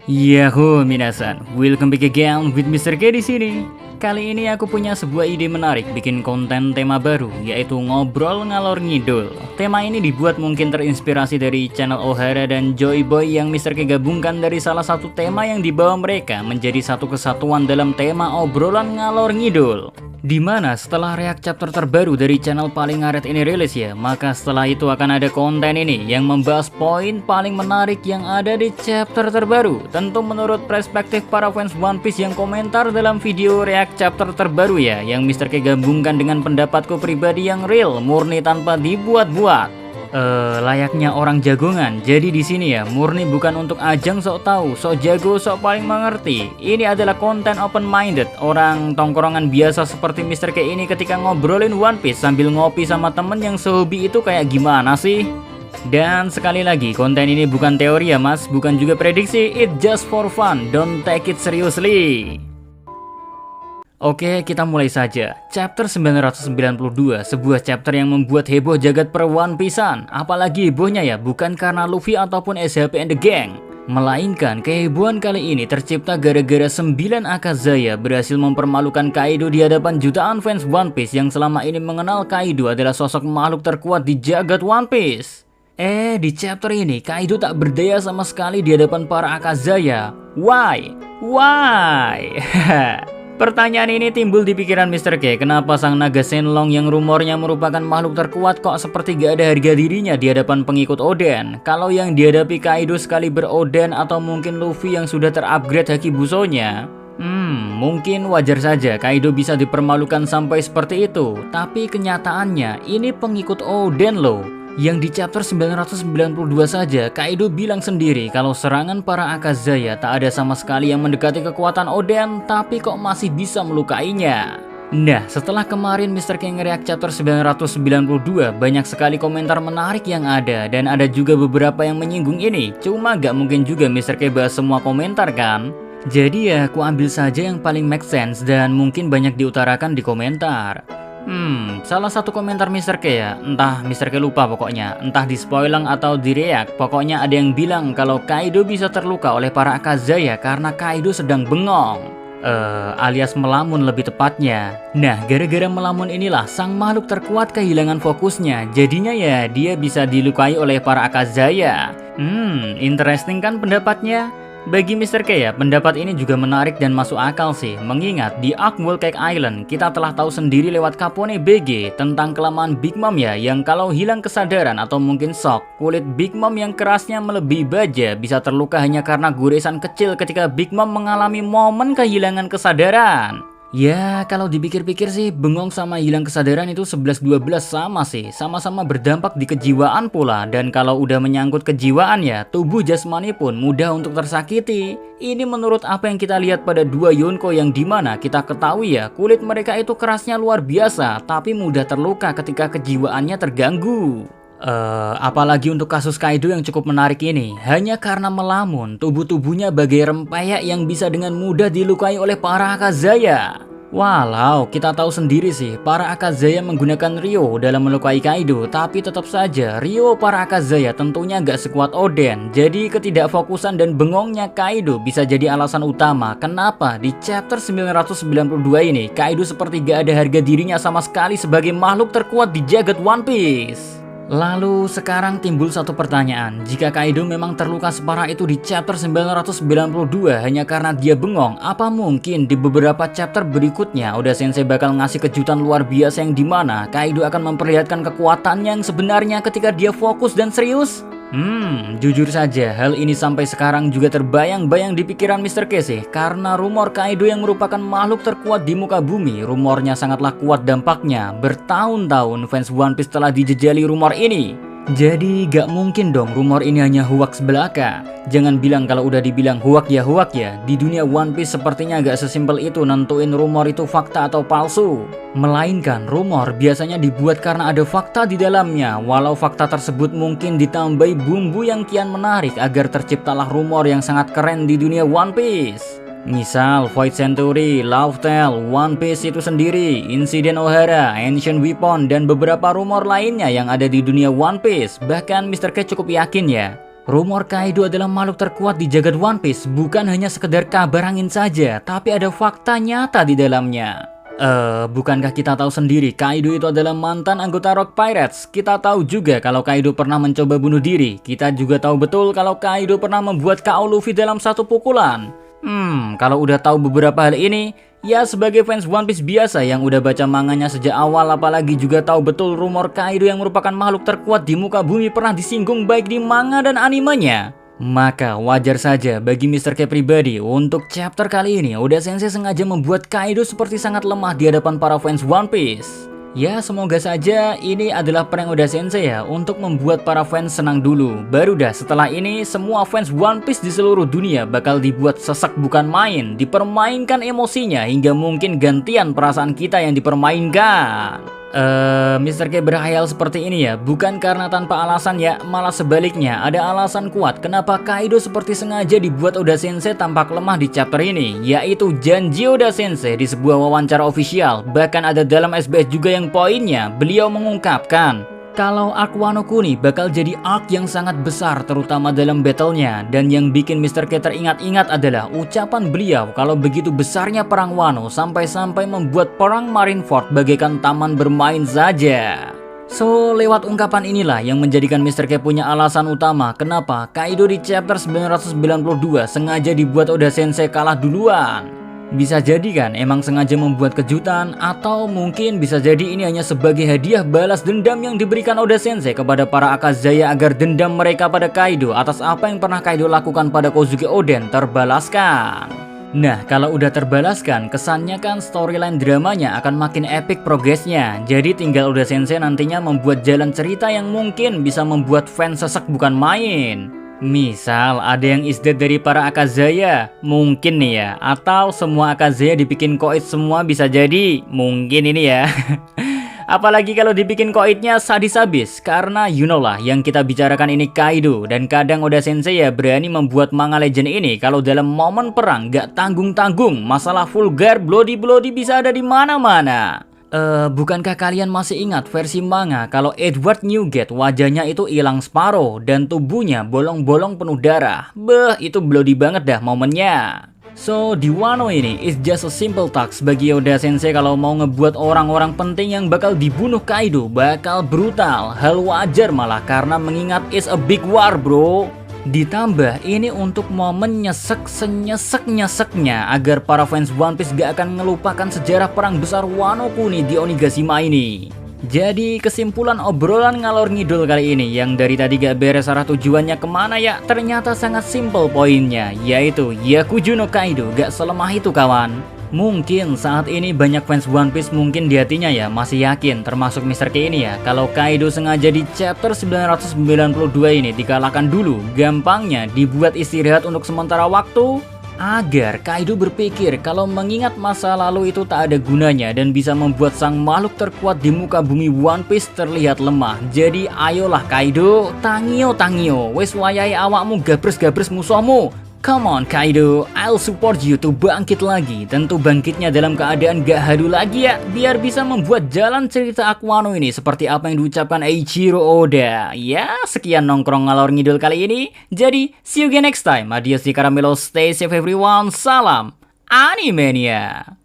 Yahoo minasan, welcome back again with Mr. K di sini. Kali ini aku punya sebuah ide menarik bikin konten tema baru, yaitu ngobrol ngalor ngidul. Tema ini dibuat mungkin terinspirasi dari channel Ohara dan Joy Boy yang Mr. K gabungkan dari salah satu tema yang dibawa mereka menjadi satu kesatuan dalam tema obrolan ngalor ngidul. Dimana setelah react chapter terbaru dari channel paling ngaret ini rilis ya, maka setelah itu akan ada konten ini yang membahas poin paling menarik yang ada di chapter terbaru. Tentu menurut perspektif para fans One Piece yang komentar dalam video react chapter terbaru ya, yang Mr. K gabungkan dengan pendapatku pribadi yang real, murni tanpa dibuat-buat. Layaknya orang jagongan. Jadi di sini ya, murni bukan untuk ajang sok tahu, sok jago, sok paling mengerti. Ini adalah konten open minded, orang tongkrongan biasa seperti Mr. K ini ketika ngobrolin One Piece sambil ngopi sama temen yang sehobi itu kayak gimana sih? Dan sekali lagi, konten ini bukan teori ya mas, bukan juga prediksi, it just for fun, don't take it seriously. Oke, kita mulai saja. Chapter 992, sebuah chapter yang membuat heboh jagat per One Piece-an. Apalagi hebohnya ya, bukan karena Luffy ataupun SHP and the Gang, melainkan kehebohan kali ini tercipta gara-gara 9 Akazaya berhasil mempermalukan Kaido di hadapan jutaan fans One Piece yang selama ini mengenal Kaido adalah sosok makhluk terkuat di jagat One Piece. Di chapter ini Kaido tak berdaya sama sekali di hadapan para Akazaya. Why? Pertanyaan ini timbul di pikiran Mr. K. Kenapa sang naga Shenlong yang rumornya merupakan makhluk terkuat kok seperti gak ada harga dirinya di hadapan pengikut Oden? Kalau yang dihadapi Kaido sekali Oden atau mungkin Luffy yang sudah terupgrade haki busonya? Mungkin wajar saja Kaido bisa dipermalukan sampai seperti itu. Tapi kenyataannya ini pengikut Oden loh. Yang di chapter 992 saja, Kaido bilang sendiri kalau serangan para Akazaya tak ada sama sekali yang mendekati kekuatan Oden, tapi kok masih bisa melukainya. Nah, setelah kemarin Mr. K nge-react chapter 992, banyak sekali komentar menarik yang ada, dan ada juga beberapa yang menyinggung ini. Cuma gak mungkin juga Mr. K bahas semua komentar kan? Jadi ya, aku ambil saja yang paling make sense dan mungkin banyak diutarakan di komentar. Salah satu komentar Mr. K ya, entah Mr. K lupa pokoknya, entah di spoiler atau di react, pokoknya ada yang bilang kalau Kaido bisa terluka oleh para Akazaya karena Kaido sedang bengong. Alias melamun lebih tepatnya. Nah, gara-gara melamun inilah sang makhluk terkuat kehilangan fokusnya, jadinya ya dia bisa dilukai oleh para Akazaya. Interesting kan pendapatnya? Bagi Mr. K ya, pendapat ini juga menarik dan masuk akal sih. Mengingat di Arc Whole Cake Island, kita telah tahu sendiri lewat Capone BG tentang kelemahan Big Mom ya, yang kalau hilang kesadaran atau mungkin shock, kulit Big Mom yang kerasnya melebihi baja bisa terluka hanya karena goresan kecil ketika Big Mom mengalami momen kehilangan kesadaran. Ya, kalau dipikir-pikir sih, bengong sama hilang kesadaran itu 11-12 sama sih. Sama-sama berdampak di kejiwaan pula. Dan kalau udah menyangkut kejiwaan ya, tubuh jasmani pun mudah untuk tersakiti. Ini menurut apa yang kita lihat pada dua Yonko yang dimana kita ketahui ya, kulit mereka itu kerasnya luar biasa, tapi mudah terluka ketika kejiwaannya terganggu. Apalagi untuk kasus Kaido yang cukup menarik ini, hanya karena melamun, tubuh-tubuhnya bagai rempeyek yang bisa dengan mudah dilukai oleh para Akazaya. Walau kita tahu sendiri sih, para Akazaya menggunakan Ryo dalam melukai Kaido, tapi tetap saja Ryo para Akazaya tentunya gak sekuat Oden. Jadi ketidakfokusan dan bengongnya Kaido bisa jadi alasan utama kenapa di chapter 992 ini Kaido seperti gak ada harga dirinya sama sekali sebagai makhluk terkuat di jagat One Piece. Lalu sekarang timbul satu pertanyaan, jika Kaido memang terluka separah itu di chapter 992 hanya karena dia bengong, apa mungkin di beberapa chapter berikutnya Oda Sensei bakal ngasih kejutan luar biasa yang dimana Kaido akan memperlihatkan kekuatannya yang sebenarnya ketika dia fokus dan serius? Jujur saja hal ini sampai sekarang juga terbayang-bayang di pikiran Mr. K sih, karena rumor Kaido yang merupakan makhluk terkuat di muka bumi, rumornya sangatlah kuat dampaknya. Bertahun-tahun fans One Piece telah dijejali rumor ini. Jadi gak mungkin dong rumor ini hanya hoax belaka. Jangan bilang kalau udah dibilang hoax ya. Di dunia One Piece sepertinya gak sesimpel itu nentuin rumor itu fakta atau palsu. Melainkan rumor biasanya dibuat karena ada fakta di dalamnya. Walau fakta tersebut mungkin ditambahi bumbu yang kian menarik agar terciptalah rumor yang sangat keren di dunia One Piece. Misal Void Century, Love Tale, One Piece itu sendiri, insiden Ohara, Ancient Weapon, dan beberapa rumor lainnya yang ada di dunia One Piece. Bahkan Mr. K cukup yakin ya, Rumor Kaido adalah makhluk terkuat di jagat One Piece bukan hanya sekedar kabar angin saja, tapi ada fakta nyata di dalamnya. Bukankah kita tahu sendiri Kaido itu adalah mantan anggota Rock Pirates? Kita tahu juga kalau Kaido pernah mencoba bunuh diri. Kita juga tahu betul kalau Kaido pernah membuat KO Luffy dalam satu pukulan. Kalau udah tahu beberapa hal ini, ya sebagai fans One Piece biasa yang udah baca manganya sejak awal, apalagi juga tahu betul rumor Kaido yang merupakan makhluk terkuat di muka bumi pernah disinggung baik di manga dan animenya, maka wajar saja bagi Mr. K pribadi untuk chapter kali ini Oda Sensei sengaja membuat Kaido seperti sangat lemah di hadapan para fans One Piece. Ya semoga saja ini adalah prank Oda Sensei ya untuk membuat para fans senang dulu. Baru dah setelah ini semua fans One Piece di seluruh dunia bakal dibuat sesek bukan main, dipermainkan emosinya hingga mungkin gantian perasaan kita yang dipermainkan. Mr. K berkhayal seperti ini ya bukan karena tanpa alasan ya, malah sebaliknya ada alasan kuat kenapa Kaido seperti sengaja dibuat Oda Sensei tampak lemah di chapter ini, yaitu janji Oda Sensei di sebuah wawancara official. Bahkan ada dalam SBS juga yang poinnya beliau mengungkapkan kalau arc Wano Kuni bakal jadi arc yang sangat besar terutama dalam battle-nya. Dan yang bikin Mr. K teringat-ingat adalah ucapan beliau kalau begitu besarnya perang Wano sampai-sampai membuat perang Marineford bagaikan taman bermain saja. So, lewat ungkapan inilah yang menjadikan Mr. K punya alasan utama kenapa Kaido di chapter 992 sengaja dibuat Oda Sensei kalah duluan. Bisa jadi kan emang sengaja membuat kejutan, atau mungkin bisa jadi ini hanya sebagai hadiah balas dendam yang diberikan Oda Sensei kepada para Akazaya agar dendam mereka pada Kaido atas apa yang pernah Kaido lakukan pada Kozuki Oden terbalaskan. Nah kalau udah terbalaskan, kesannya kan storyline dramanya akan makin epic progresnya. Jadi tinggal Oda Sensei nantinya membuat jalan cerita yang mungkin bisa membuat fans sesek bukan main. Misal ada yang is dead dari para Akazaya, mungkin nih ya. Atau semua Akazaya dibikin koit semua, bisa jadi. Mungkin ini ya. Apalagi kalau dibikin koitnya sadis habis. Karena you know lah yang kita bicarakan ini Kaido. Dan kadang Oda Sensei ya berani membuat manga legend ini kalau dalam momen perang gak tanggung-tanggung. Masalah vulgar bloody bisa ada di mana-mana. Bukankah kalian masih ingat versi manga kalau Edward Newgate wajahnya itu hilang separuh dan tubuhnya bolong-bolong penuh darah? Beh, itu bloody banget dah momennya. So, di Wano ini is just a simple task bagi Oda Sensei kalau mau ngebuat orang-orang penting yang bakal dibunuh Kaido bakal brutal. Hal wajar malah karena mengingat is a big war bro. Ditambah ini untuk momen nyesek senyesek-nyeseknya agar para fans One Piece gak akan ngelupakan sejarah perang besar Wano Kuni di Onigashima ini. Jadi kesimpulan obrolan ngalor ngidul kali ini yang dari tadi gak beres arah tujuannya kemana ya, ternyata sangat simple poinnya, yaitu Yakuju no Kaido gak selemah itu kawan. Mungkin saat ini banyak fans One Piece mungkin di hatinya ya masih yakin, termasuk Mr. K ini ya, kalau Kaido sengaja di chapter 992 ini dikalahkan dulu, gampangnya dibuat istirahat untuk sementara waktu agar Kaido berpikir kalau mengingat masa lalu itu tak ada gunanya dan bisa membuat sang makhluk terkuat di muka bumi One Piece terlihat lemah. Jadi ayolah Kaido, tangio wes wayahe awakmu gabres musuhmu. Come on Kaido, I'll support you to bangkit lagi. Tentu bangkitnya dalam keadaan gak halu lagi ya, biar bisa membuat jalan cerita Aquano ini seperti apa yang diucapkan Eiichiro Oda. Ya, sekian nongkrong ngalor ngidul kali ini. Jadi, see you again next time. Adios di Caramelo, stay safe everyone. Salam Animania.